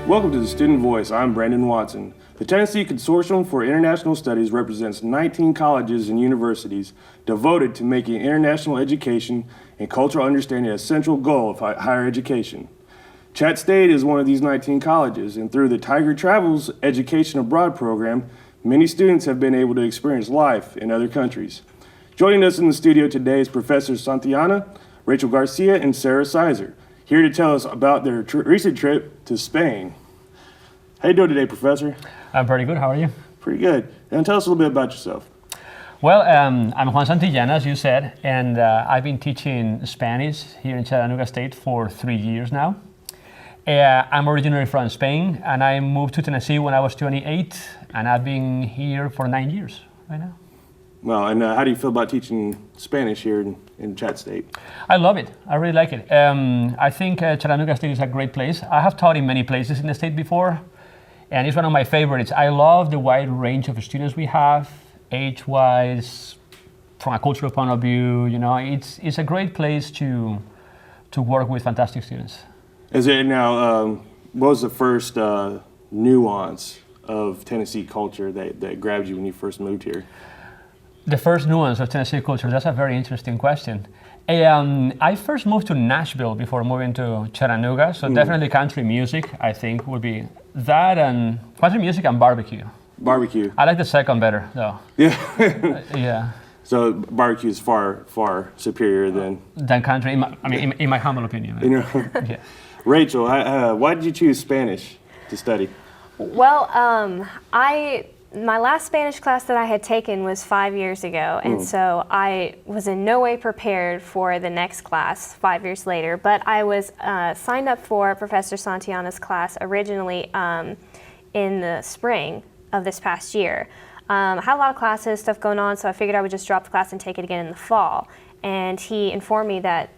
Welcome to the Student Voice. I'm Brandon Watson. The Tennessee Consortium for International Studies represents 19 colleges and universities devoted to making international education and cultural understanding a central goal of higher education. Chat State is one of these 19 colleges, and through the Tiger Travels Education Abroad program, many students have been able to experience life in other countries. Joining us in the studio today is Professor Santillana, Rachel Garcia, and Sarah Sizer, here to tell us about their recent trip to Spain. How you doing today, Professor? I'm pretty good. How are you? Pretty good. And tell us a little bit about yourself. Well, I'm Juan Santillana, as you said, and I've been teaching Spanish here in Chattanooga State for 3 years now. I'm originally from Spain, and I moved to Tennessee when I was 28, and I've been here for 9 years right now. Well, and how do you feel about teaching Spanish here in Chat State? I love it. I really like it. I think Chattanooga State is a great place. I have taught in many places in the state before, and it's one of my favorites. I love the wide range of students we have, age-wise, from a cultural point of view. You know, it's a great place to work with fantastic students. Is it now? What was the first nuance of Tennessee culture that grabbed you when you first moved here? The first nuance of Tennessee culture, that's a very interesting question. I first moved to Nashville before moving to Chattanooga, so definitely country music, I think, would be that, and country music and barbecue. Barbecue. I like the second better, though. Yeah. Yeah. So barbecue is far superior than country, in my humble opinion. You know. Yeah. Rachel, why did you choose Spanish to study? Well, my last Spanish class that I had taken was 5 years ago, and so I was in no way prepared for the next class 5 years later, but I was signed up for Professor Santillana's class originally in the spring of this past year. I had a lot of classes, stuff going on, so I figured I would just drop the class and take it again in the fall. And he informed me that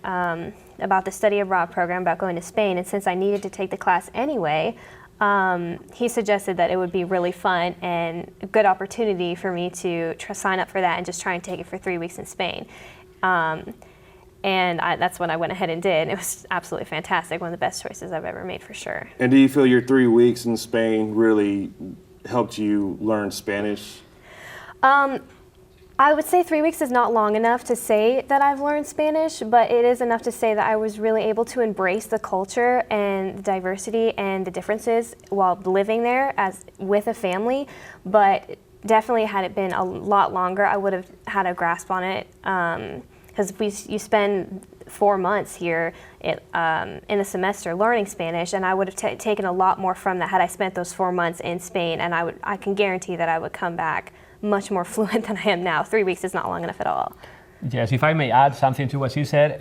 about the study abroad program, about going to Spain, and since I needed to take the class anyway, he suggested that it would be really fun and a good opportunity for me to sign up for that and just try and take it for 3 weeks in Spain. That's what I went ahead and did. It was absolutely fantastic, one of the best choices I've ever made for sure. And do you feel your 3 weeks in Spain really helped you learn Spanish? I would say 3 weeks is not long enough to say that I've learned Spanish, but it is enough to say that I was really able to embrace the culture and the diversity and the differences while living there as with a family. But definitely, had it been a lot longer, I would have had a grasp on it, because you spend 4 months here in a semester learning Spanish, and I would have taken a lot more from that had I spent those 4 months in Spain, and I can guarantee that I would come back much more fluent than I am now. 3 weeks is not long enough at all. Yes, if I may add something to what you said,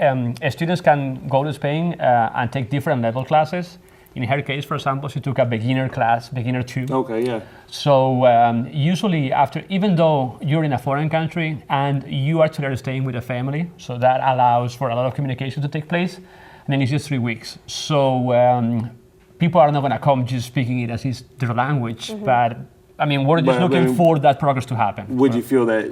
students can go to Spain and take different level classes. In her case, for example, she took a beginner class, beginner 2. Okay, yeah. So usually after, even though you're in a foreign country and you are actually staying with a family, so that allows for a lot of communication to take place, and then it's just 3 weeks. So people are not going to come just speaking it as is their language, but I mean, we're just looking for that progress to happen. Would you feel that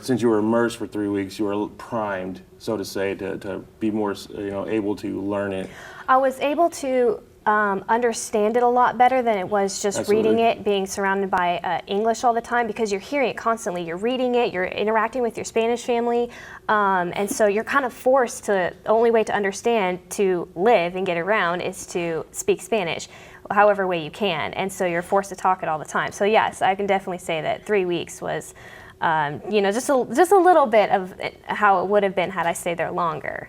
since you were immersed for 3 weeks, you were primed, so to say, to be more, able to learn it? I was able to understand it a lot better than it was just reading it, being surrounded by English all the time, because you're hearing it constantly. You're reading it, you're interacting with your Spanish family, and so you're kind of forced to, the only way to understand, to live and get around is to speak Spanish, however way you can, and so you're forced to talk it all the time. So yes, I can definitely say that 3 weeks was, just a little bit of how it would have been had I stayed there longer.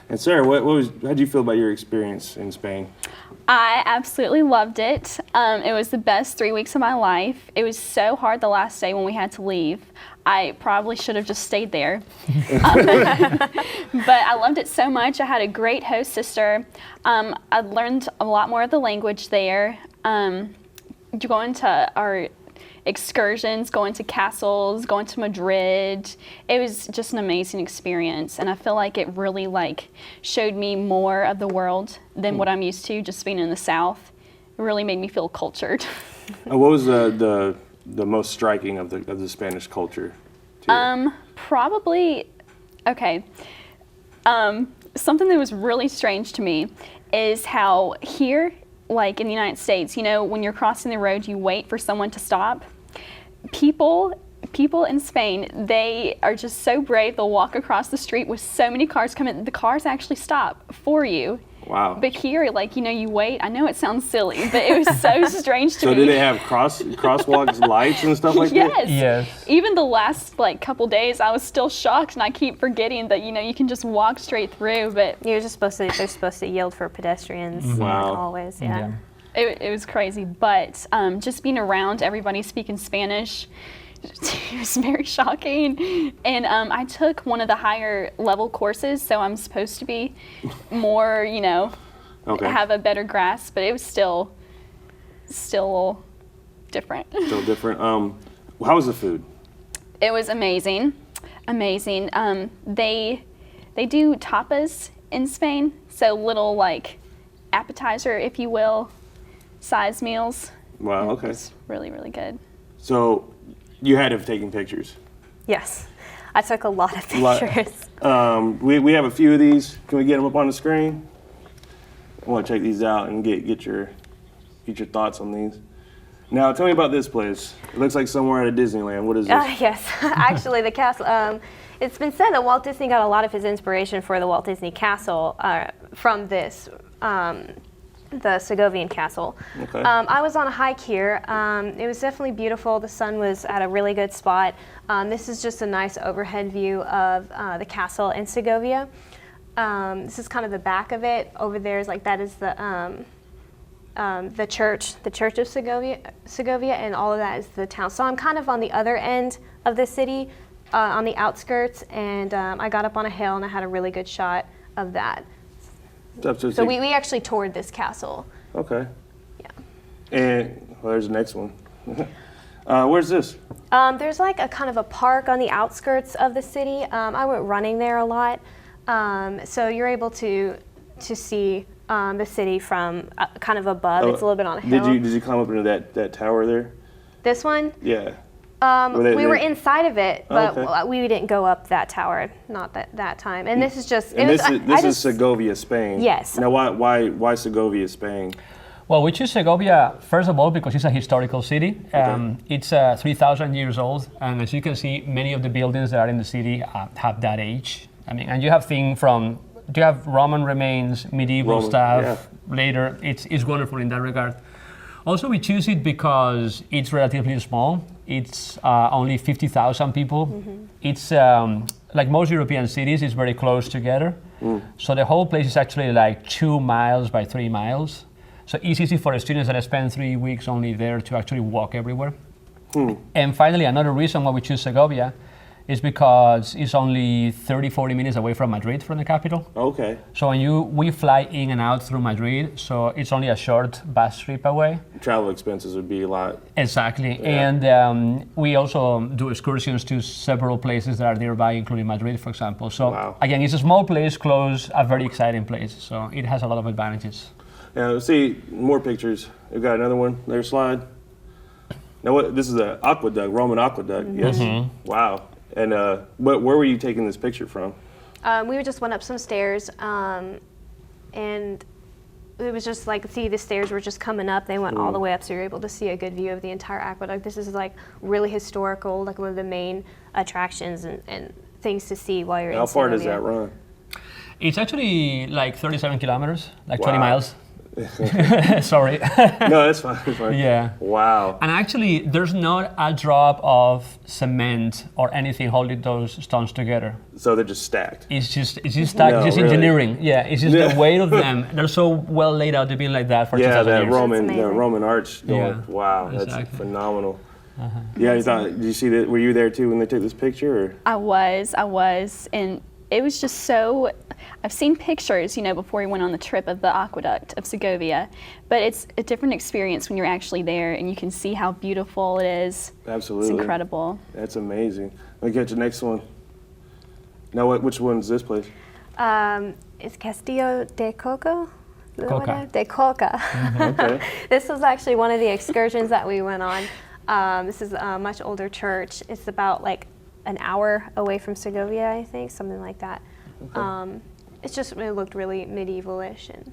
And Sarah, how did you feel about your experience in Spain? I absolutely loved it. It was the best 3 weeks of my life. It was so hard the last day when we had to leave. I probably should have just stayed there. But I loved it so much. I had a great host sister. I learned a lot more of the language there. Going to our excursions, going to castles, going to Madrid. It was just an amazing experience, and I feel like it really showed me more of the world than what I'm used to just being in the South. It really made me feel cultured. What was the most striking of the Spanish culture to you? Probably, okay. Something that was really strange to me is how here like in the United States, you know, when you're crossing the road, you wait for someone to stop. People in Spain, they are just so brave. They'll walk across the street with so many cars coming. The cars actually stop for you. Wow. But here, like, you know, you wait. I know it sounds silly, but it was so strange to me. So did they have crosswalks lights and stuff like Yes. that? Yes. Even the last like couple days, I was still shocked, and I keep forgetting that, you know, you can just walk straight through. But They're supposed to yield for pedestrians. Wow. Like always, yeah. it was crazy. But just being around everybody speaking Spanish, it was very shocking. And I took one of the higher level courses, so I'm supposed to be more, you know, have a better grasp. But it was still different. Still different. How was the food? It was amazing. They do tapas in Spain, so little like appetizer, if you will, size meals. Wow. Okay. It's really, really good. So you had to have taken pictures. Yes, I took a lot of pictures. We have a few of these. Can we get them up on the screen? I want to check these out and get your thoughts on these. Now, tell me about this place. It looks like somewhere at a Disneyland. What is this? Yes, actually, the castle. It's been said that Walt Disney got a lot of his inspiration for the Walt Disney Castle from this, the Segovian Castle. Okay. I was on a hike here. It was definitely beautiful. The sun was at a really good spot. This is just a nice overhead view of the castle in Segovia. This is kind of the back of it. Over there is that is the church of Segovia, and all of that is the town. So I'm kind of on the other end of the city, on the outskirts, and I got up on a hill and I had a really good shot of that. So we actually toured this castle. Okay. Yeah. And there's the next one. Where's this? There's like a kind of a park on the outskirts of the city. I went running there a lot, so you're able to see the city from kind of above. It's a little bit on a hill. Did you climb up into that tower there? This one? Yeah. We were inside of it, but okay. we didn't go up that tower, not that time. And this is just. This is Segovia, Spain. Yes. Now, why Segovia, Spain? Well, we choose Segovia, first of all, because it's a historical city. It's 3,000 years old, and as you can see, many of the buildings that are in the city have that age. I mean, and you have you have Roman remains, medieval stuff. Yeah. Later, it's wonderful in that regard. Also, we choose it because it's relatively small. It's only 50,000 people. Mm-hmm. It's like most European cities, it's very close together. So the whole place is actually like 2 miles by 3 miles. So it's easy for the students that spend 3 weeks only there to actually walk everywhere. And finally, another reason why we choose Segovia is because it's only 30-40 minutes away from Madrid, from the capital. Okay. So we fly in and out through Madrid, so it's only a short bus trip away. Travel expenses would be a lot. Exactly. Yeah. And we also do excursions to several places that are nearby, including Madrid, for example. So again, it's a small place, close, a very exciting place. So it has a lot of advantages. Yeah, let's see more pictures. We've got another one. There's slide. Now, this is an aqueduct, Roman aqueduct. Mm-hmm. Yes. Wow. And where were you taking this picture from? We just went up some stairs, and it was just like, see, the stairs were just coming up. They went all the way up, so you're able to see a good view of the entire aqueduct. This is like really historical, like one of the main attractions and things to see while you're in Segovia. How far does that run? It's actually like 37 kilometers, like 20 miles. Sorry. No, that's fine. That's fine. Yeah. Wow. And actually, there's not a drop of cement or anything holding those stones together. So they're just stacked. It's just stacked. No, it's just really? engineering. Yeah. It's just the weight of them. They're so well laid out. They've been like that for 2,000 that years. Roman arch. Yeah. Wow, that's Exactly. phenomenal. Yeah, did you see that? Were you there too when they took this picture? Or? I was, and it was just so. I've seen pictures, before we went on the trip of the aqueduct of Segovia, but it's a different experience when you're actually there and you can see how beautiful it is. Absolutely. It's incredible. That's amazing. Let me get the next one. Now, which one is this place? It's Castillo de Coco? Coca. De Coca. Okay. This was actually one of the excursions that we went on. This is a much older church. It's about like an hour away from Segovia, I think, something like that. Okay. It looked really medieval-ish. And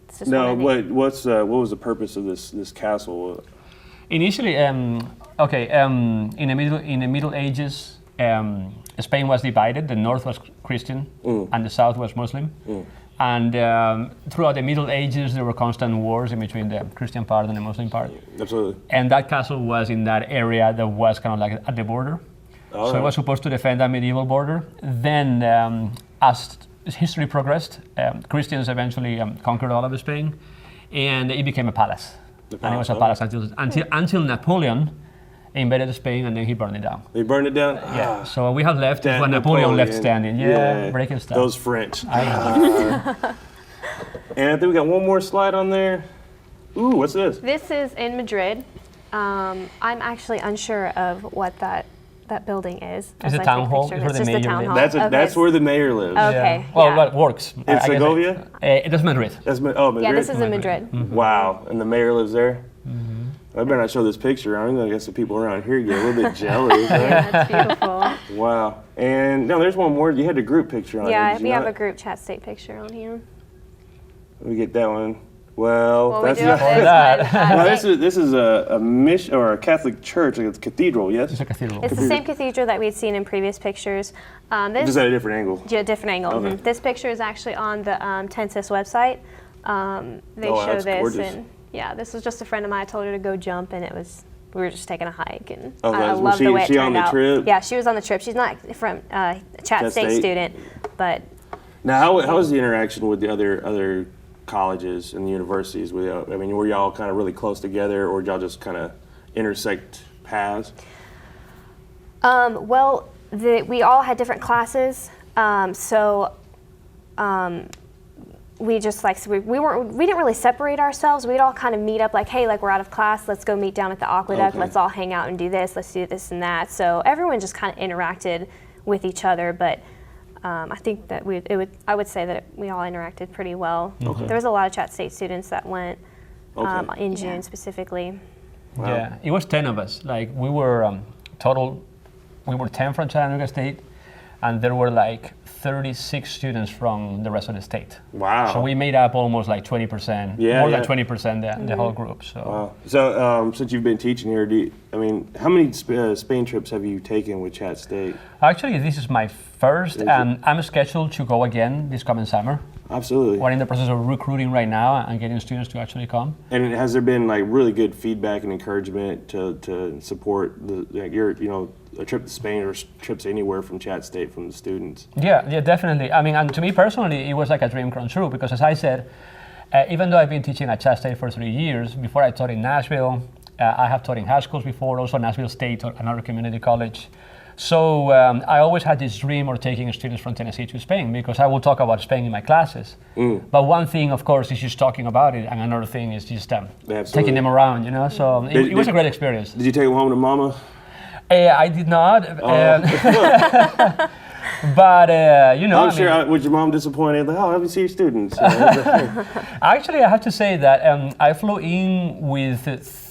It's just Now, one of the- what was the purpose of this castle? Initially, in the Middle Ages, Spain was divided. The north was Christian and the south was Muslim. And throughout the Middle Ages, there were constant wars in between the Christian part and the Muslim part. Absolutely. And that castle was in that area that was kind of like at the border. All So right. it was supposed to defend that medieval border. Then, as history progressed, Christians eventually conquered all of Spain, and it became a palace. And it was a palace, palace until Napoleon invaded Spain, and then he burned it down. They burned it down? Yeah. So we have left That what Napoleon left Napoleon. standing. Yeah, breaking stuff. Those French. I know. And I think we got one more slide on there. Ooh, what's this? This is in Madrid. I'm actually unsure of what that building is. It's as a I town take hall. picture of It's it. where the It's just mayor town lives. hall. That's where the mayor lives. Okay. Well, yeah. what works? In I guess Segovia? it is Madrid. That's Madrid. Yeah, this is in Madrid. Wow, and the mayor lives there? I better not show this picture. I'm going to get some people around here get a little bit jealous. Right? Yeah, that's beautiful. Wow. And no, there's one more. You had a group picture on Yeah, here. Did we you have not? a group chat state picture on here. Let me get that one. Well, Well, we that's do have not. this that. one. Well, this is a mission or a Catholic church, like it's a cathedral, yes? It's a cathedral. It's the same cathedral that we'd seen in previous pictures. This Just at a different angle. Yeah, different angle. Okay. This picture is actually on the Tensis website. They Oh, show that's this, gorgeous. and yeah, this was just a friend of mine. I told her to go jump, and we were just taking a hike, and Oh, I was love the way it she on turned the out. trip? Yeah, she was on the trip. She's not from Chat Chat State State? student, but Now, how was the interaction with the other colleges and universities? I mean, were y'all kind of really close together, or did y'all just kind of intersect paths? well, we all had different classes, so. We just we didn't really separate ourselves. We'd all kind of meet up like, hey, like we're out of class, let's go meet down at the aqueduct, Okay. let's all hang out and do this, let's do this and that. So everyone just kind of interacted with each other, but I think that I would say that we all interacted pretty well. Okay. There was a lot of Chat State students that went Okay. in June specifically. Wow. Yeah, it was 10 of us. Like we were we were 10 from Chattanooga State, and there were like 36 students from the rest of the state. Wow. So we made up almost like 20%, Yeah, more yeah. than 20% the whole group. So Wow. So, since you've been teaching here, how many Spain trips have you taken with Chat State? actually, this is my first, Is it? and I'm scheduled to go again this coming summer. Absolutely. We're in the process of recruiting right now and getting students to actually come. And has there been like really good feedback and encouragement to support a trip to Spain or trips anywhere from Chat State from the students? Yeah, definitely. I mean, and to me personally, it was like a dream come true because, as I said, even though I've been teaching at Chat State for 3 years, before I taught in Nashville, I have taught in high schools before, also Nashville State or another community college. So I always had this dream of taking students from Tennessee to Spain because I will talk about Spain in my classes. But one thing, of course, is just talking about it, and another thing is just taking them around, you know? So it was a great experience. Did you take them home to Mama? I did not. But, I'm sure. Was your mom disappointed? Like, oh, let me see your students. Actually, I have to say that I flew in with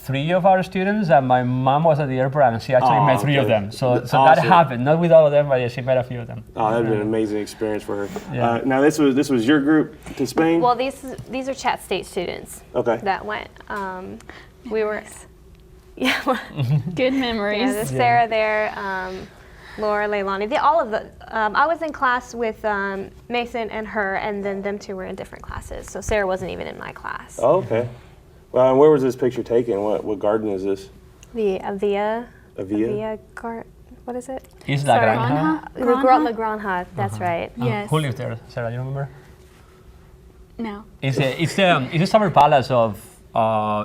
3 of our students, and my mom was at the airport, and she actually met 3 of okay. them. So that Awesome. happened, not with all of them, but yeah, she met a few of them. Oh, that'd been an amazing experience for her. Yeah. Now, this was your group to Spain? Well, these are Chat State students Okay. that went. We were, yeah. Well, Good yeah, memories. there's Sarah there, Laura, Leilani. All of the. I was in class with Mason and her, and then them two were in different classes. So Sarah wasn't even in my class. Oh, okay. Well, and where was this picture taken? What garden is this? The Avia. Avia? What is it? Isla Sorry. Granja. La Granja. That's right. Yes. Who lived there, Sarah? You remember? No. It's the summer palace of.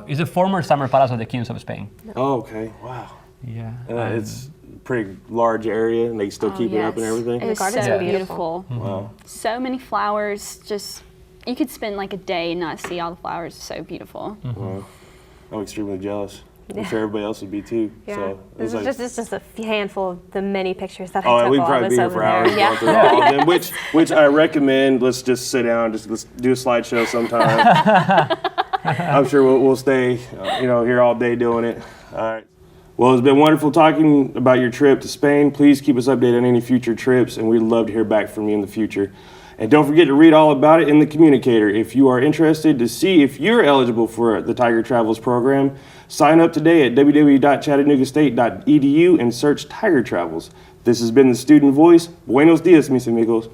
It's the former summer palace of the kings of Spain. Oh, okay. Wow. Yeah. It's a pretty large area, and they still keep it up and yes. everything. It was gardens so are beautiful. Wow. So many flowers. Just you could spend like a day and not see all the flowers. So beautiful. Wow. I'm extremely jealous. I'm sure everybody else would be too. Yeah. So This it's is just a handful of the many pictures that I Oh, took we'd while I probably was be here over for there. hours going through Yeah. all of them, which I recommend. Let's just sit down, let's do a slideshow sometime. I'm sure we'll stay, here all day doing it. All right. Well, it's been wonderful talking about your trip to Spain. Please keep us updated on any future trips, and we'd love to hear back from you in the future. And don't forget to read all about it in the Communicator. If you are interested to see if you're eligible for the Tiger Travels program, sign up today at www.chattanoogastate.edu and search Tiger Travels. This has been the Student Voice. Buenos dias, mis amigos.